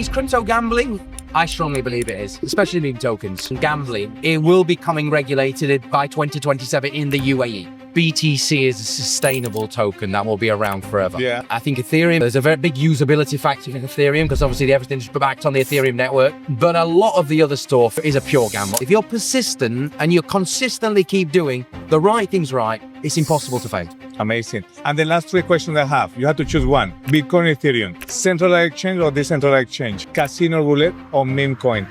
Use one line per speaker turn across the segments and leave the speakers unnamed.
Is crypto gambling? I strongly believe it is, especially meme tokens. Gambling, it will be becoming regulated by 2027 in the UAE. BTC is a sustainable token that will be around forever.
Yeah.
I think Ethereum, there's a very big usability factor in Ethereum because obviously everything's backed on the Ethereum network. But a lot of the other stuff is a pure gamble. If you're persistent and you consistently keep doing the right things right, it's impossible to fail.
Amazing. And the last 3 questions I have, you have to choose one. Bitcoin, Ethereum, centralized exchange or decentralized exchange, casino roulette or meme coin.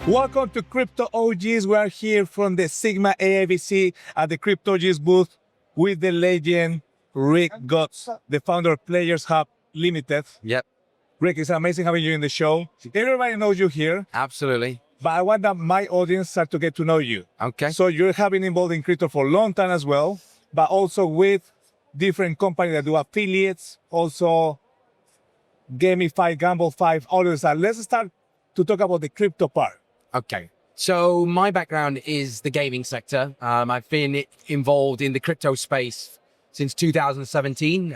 Welcome to Crypto OGs. We are here from the Sigma AIBC at the Crypto OGs booth with the legend Rick Gotts, the founder of Players Hub Limited.
Yep.
Rick, it's amazing having you in the show. Everybody knows you here,
Absolutely.
but I want that my audience start to get to know you.
Okay.
So you have been involved in crypto for a long time as well, but also with different companies that do affiliates, also Gamify, Gamble5, others. Let's start to talk about the crypto part.
Okay. So my background is the gaming sector. I've been involved in the crypto space since 2017.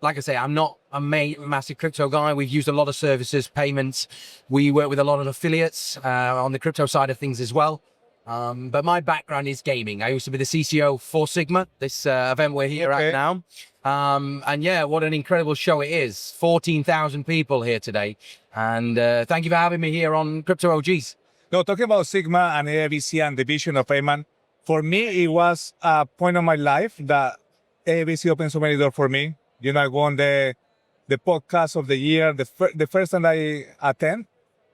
Like I say, I'm not a massive crypto guy. We've used a lot of services, payments. We work with a lot of affiliates on the crypto side of things as well. But my background is gaming. I used to be the CCO for Sigma, this event we're here at now. And yeah, what an incredible show it is. 14,000 people here today. And thank you for having me here on Crypto OGs.
No, talking about Sigma and AIBC and the vision of Ayman, for me, it was a point of my life that AIBC opened so many doors for me. You know, I won the podcast of the year, the first time I attend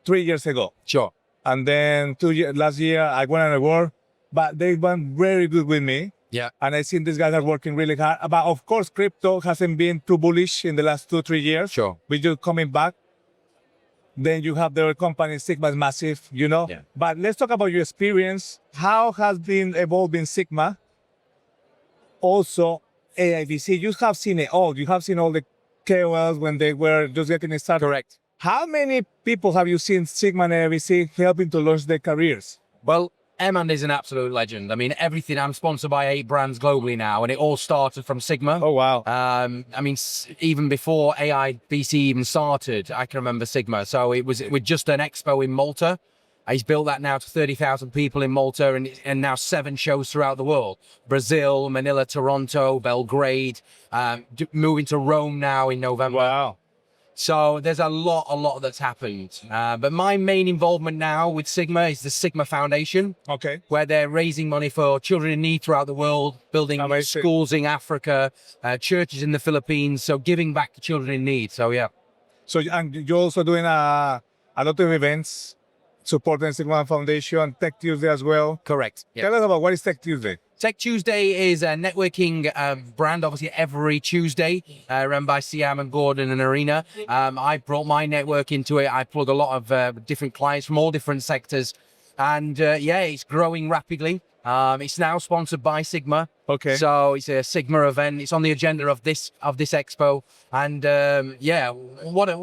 3 years ago.
Sure.
And then last year, I won an award, but they went very good with me.
Yeah.
And I seen these guys are working really hard. But of course, crypto hasn't been too bullish in the last 2-3 years.
Sure.
We're just coming back. Then you have the company, Sigma is massive, you know.
Yeah.
But let's talk about your experience. How has been evolving Sigma? Also, AIBC, you have seen it all. You have seen all the KOLs when they were just getting started.
Correct.
How many people have you seen Sigma and AIBC helping to launch their careers?
Well, Eman is an absolute legend. I mean, everything, I'm sponsored by 8 brands globally now, and it all started from Sigma.
Oh, wow.
I mean, even before AIBC even started, I can remember Sigma. So it was with just an expo in Malta. He's built that now to 30,000 people in Malta and now 7 shows throughout the world. Brazil, Manila, Toronto, Belgrade, moving to Rome now in November.
Wow.
So there's a lot that's happened. But my main involvement now with Sigma is the Sigma Foundation.
Okay.
Where they're raising money for children in need throughout the world, building schools in Africa, churches in the Philippines. So giving back to children in need. So yeah.
So and you're also doing a lot of events, supporting Sigma Foundation, Tech Tuesday as well.
Correct. Yeah.
Tell us about what is Tech Tuesday.
Tech Tuesday is a networking brand, obviously every Tuesday, run by Siam and Gordon and Arena. I brought my network into it. I plug a lot of different clients from all different sectors. And yeah, it's growing rapidly. It's now sponsored by Sigma.
Okay.
So it's a Sigma event. It's on the agenda of this expo. And yeah, what an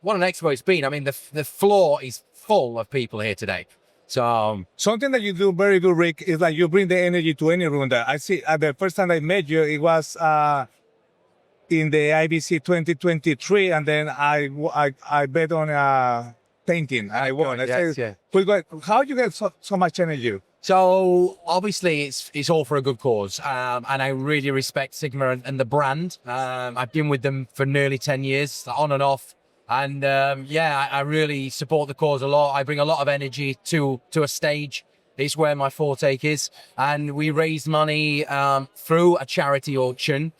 expo it's been. I mean, the floor is full of people here today. So
something that you do very good, Rick, is like you bring the energy to any room. That I see. The first time I met you, it was in the IBC 2023, and then I bet on painting. I won. How do you get so much energy?
So obviously it's all for a good cause, and I really respect Sigma and the brand. I've been with them for nearly 10 years, on and off. And yeah, I really support the cause a lot. I bring a lot of energy to a stage. It's where my forte is. And we raise money through a charity auction,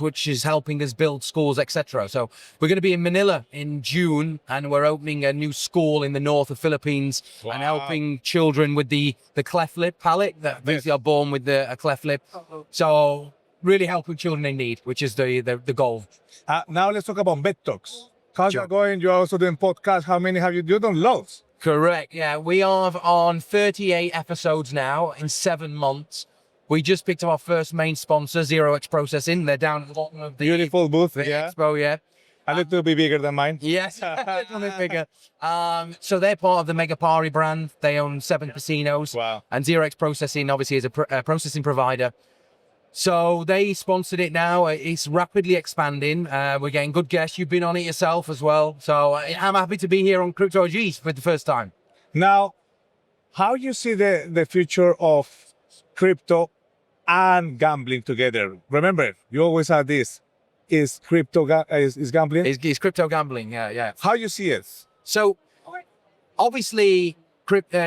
which is helping us build schools, etc. So we're going to be in Manila in June, and we're opening a new school in the north of Philippines. Wow. And helping children with the cleft lip palate, that basically are born with a cleft lip. So really helping children in need, which is the goal.
Now let's talk about Bet Talks. How's that going? You're also doing podcasts. How many have you done? Loads.
Correct. Yeah, we are on 38 episodes now in 7 months. We just picked up our first main sponsor, 0x Processing. They're down at the bottom of the
beautiful booth.
expo. Yeah.
A little bit bigger than mine.
Yes, a little bit bigger. So they're part of the Megapari brand. They own 7 casinos.
Wow.
And 0x Processing obviously is a processing provider. So they sponsored it now. It's rapidly expanding. We're getting good guests. You've been on it yourself as well. So I'm happy to be here on Crypto OGs for the first time.
Now, how you see the future of crypto and gambling together? Remember, you always have this. Is is gambling?
It's crypto gambling. Yeah.
How you see it?
So obviously,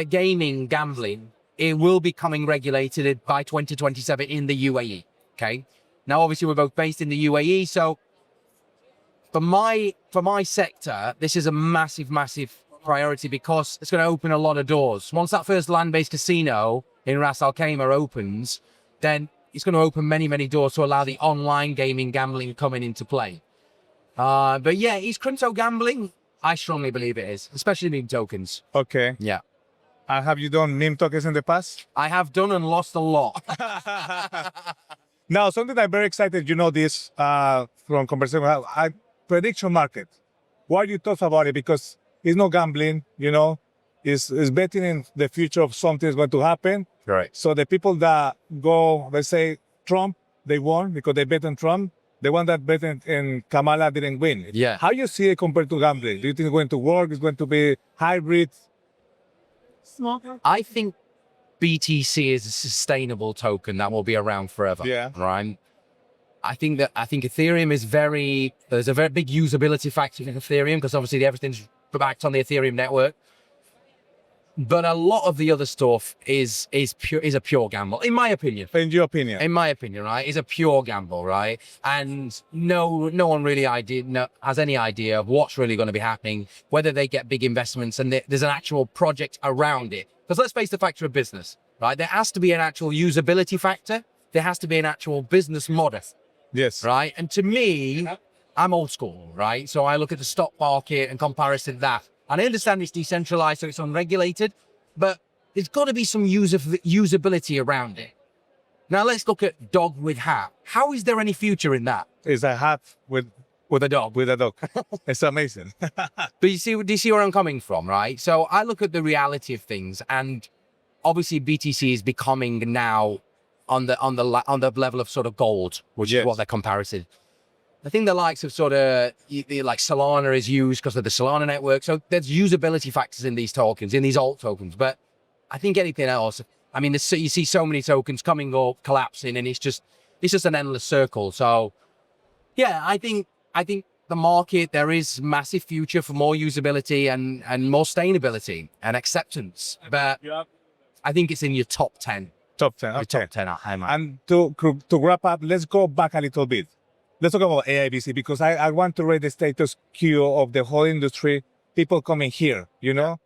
gaming, gambling, it will be coming regulated by 2027 in the UAE. Okay. Now, obviously, we're both based in the UAE. So for my sector, this is a massive priority because it's going to open a lot of doors. Once that first land-based casino in Ras Al Khaimah opens, then it's going to open many doors to allow the online gaming, gambling coming into play. But yeah, is crypto gambling? I strongly believe it is, especially meme tokens.
Okay.
Yeah.
Have you done meme tokens in the past?
I have done and lost a lot.
Now, something I'm very excited, you know this from conversation, prediction market. Why do you talk about it? Because it's no gambling, you know, it's betting in the future of something is going to happen.
Right.
So the people that go, let's say, Trump, they won because they bet on Trump. The one that bet in Kamala didn't win.
Yeah.
How you see it compared to gambling? Do you think it's going to work? It's going to be hybrid?
I think BTC is a sustainable token that will be around forever.
Yeah.
Right. I think Ethereum is there's a very big usability factor in Ethereum because obviously everything's backed on the Ethereum network. But a lot of the other stuff is a pure gamble, in my opinion.
In your opinion?
In my opinion, right, is a pure gamble, right? And no one really has any idea of what's really going to be happening, whether they get big investments and there's an actual project around it. Because let's face the factor of business, right? There has to be an actual usability factor. There has to be an actual business model.
Yes.
Right. And to me, I'm old school, right? So I look at the stock market and comparison to that. And I understand it's decentralized, so it's unregulated, but there's got to be some usability around it. Now let's look at dog with hat. How is there any future in that?
It's a hat with
a dog.
With a dog. It's amazing.
But do you see where I'm coming from, right? So I look at the reality of things, and obviously BTC is becoming now on the level of sort of gold, which is what their comparison. I think the likes of sort of like Solana is used because of the Solana network. So there's usability factors in these tokens, in these alt tokens. But I think anything else, I mean, you see so many tokens coming or collapsing, and it's just an endless circle. So yeah, I think the market, there is massive future for more usability and more sustainability and acceptance. But I think it's in your top 10.
Top 10. Okay.
Top 10.
And to wrap up, let's go back a little bit. Let's talk about AIBC because I want to rate the status quo of the whole industry. People coming here, you know?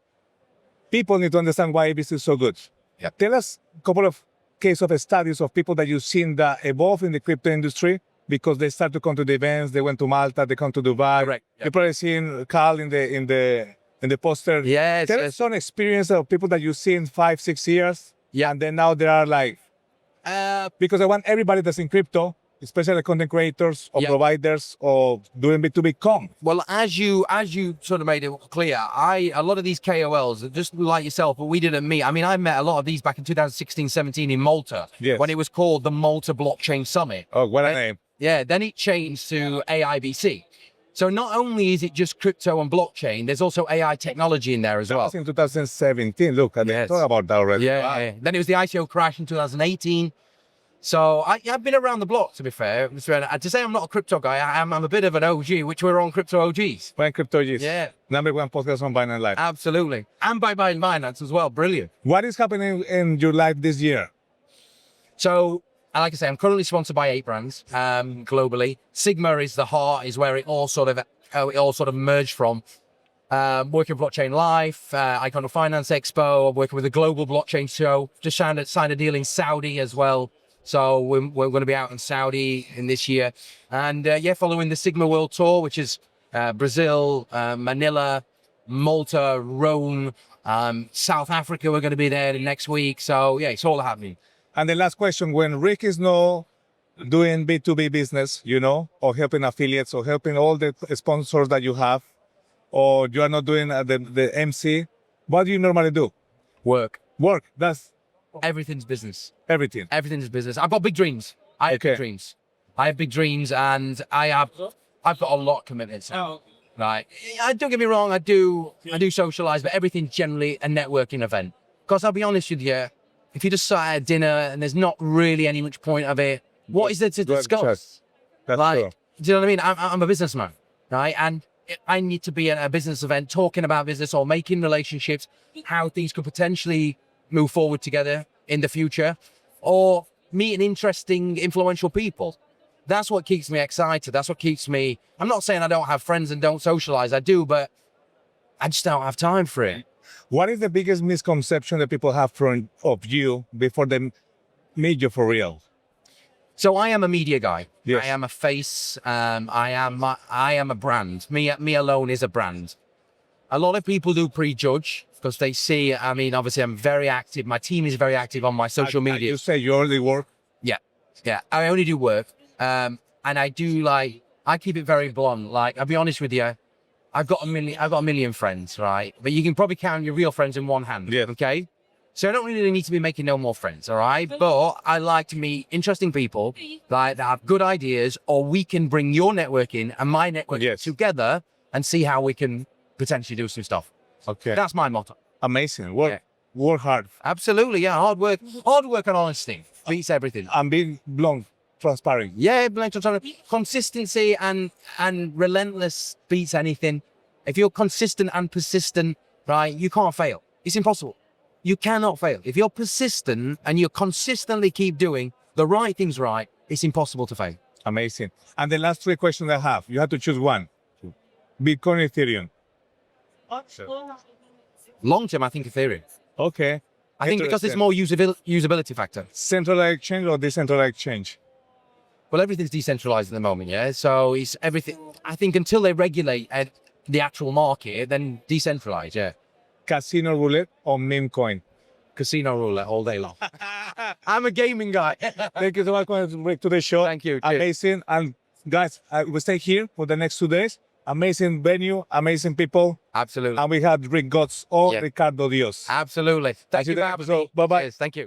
People need to understand why AIBC is so good.
Yeah.
Tell us a couple of cases of studies of people that you've seen that evolve in the crypto industry because they start to come to the events, they went to Malta, they come to Dubai.
Correct.
You've probably seen Carl in the poster.
Yes.
Tell us some experience of people that you've seen 5-6 years.
Yeah.
And then now they are like, because I want everybody that's in crypto, especially content creators or providers or doing B2B come.
Well, as you sort of made it clear, a lot of these KOLs, just like yourself, but we didn't meet. I mean, I met a lot of these back in 2016, 17 in Malta, when it was called the Malta Blockchain Summit.
Oh, what a name.
Yeah, then it changed to AIBC. So not only is it just crypto and blockchain, there's also AI technology in there as well.
That was in 2017. Look, I didn't talk about that already.
Yeah,
wow.
Yeah. Then it was the ICO crash in 2018. So I've been around the block, to be fair. To say I'm not a crypto guy, I'm a bit of an OG, which we're on Crypto OGs.
When Crypto OGs.
Yeah.
#1 podcast on Binance Live.
Absolutely. And by Binance as well. Brilliant.
What is happening in your life this year?
So, like I say, I'm currently sponsored by 8 brands globally. Sigma is the heart, is where it all sort of merged from. Working with Blockchain Life, Icon of Finance Expo, I'm working with a global blockchain show. Just signed a deal in Saudi as well. So we're going to be out in Saudi in this year. And following the Sigma World Tour, which is Brazil, Manila, Malta, Rome, South Africa, we're going to be there next week. So yeah, it's all happening.
And the last question, when Rick is not doing B2B business, you know, or helping affiliates or helping all the sponsors that you have, or you are not doing the MC, what do you normally do?
Work.
Work. That's
everything's business.
Everything.
Everything's business. I've got big dreams. I have
Okay.
big dreams. I have big dreams, and I've got a lot committed. Right. Don't get me wrong. I do socialize, but everything's generally a networking event. Because I'll be honest with you, if you just sat at dinner and there's not really any much point of it, what is there to discuss?
That's
Like,
true.
do you know what I mean? I'm a businessman, right? And I need to be at a business event talking about business or making relationships, how things could potentially move forward together in the future, or meeting interesting, influential people. That's what keeps me excited. That's what keeps me. I'm not saying I don't have friends and don't socialize. I do, but I just don't have time for it.
What is the biggest misconception that people have of you before they meet you for real?
So I am a media guy.
Yes.
I am a face. I am a brand. Me alone is a brand. A lot of people do prejudge because they see. I mean, obviously, I'm very active. My team is very active on my social media.
You say you already work.
Yeah. I only do work. And I do I keep it very blunt. Like, I'll be honest with you. I've got a million friends, right? But you can probably count your real friends in one hand.
Yeah.
Okay. So I don't really need to be making no more friends, all right? But I like to meet interesting people that have good ideas, or we can bring your networking and my networking together and see how we can potentially do some stuff.
Okay.
That's my motto.
Amazing. Work hard.
Absolutely, yeah. Hard work and honesty beats everything.
And being blunt, transparent.
Yeah, consistency and relentless beats anything. If you're consistent and persistent, right, you can't fail. It's impossible. You cannot fail. If you're persistent and you consistently keep doing the right things right, it's impossible to fail.
Amazing. And the last 3 questions I have, you have to choose one. Bitcoin, Ethereum.
Long term, I think Ethereum.
Okay.
I think because it's more usability factor.
Centralized exchange or decentralized exchange?
Well, everything's decentralized at the moment, yeah? So it's everything. I think until they regulate the actual market, then decentralized, yeah.
Casino roulette or meme coin?
Casino roulette all day long. I'm a gaming guy.
Thank you so much for coming to the show.
Thank you. Cheers.
Amazing. And guys, we stay here for the next 2 days. Amazing venue, amazing people.
Absolutely.
And we had Rick Gotts or Ricardo Dios.
Absolutely. Thank you for having me.
Bye-bye.
Cheers. Thank you.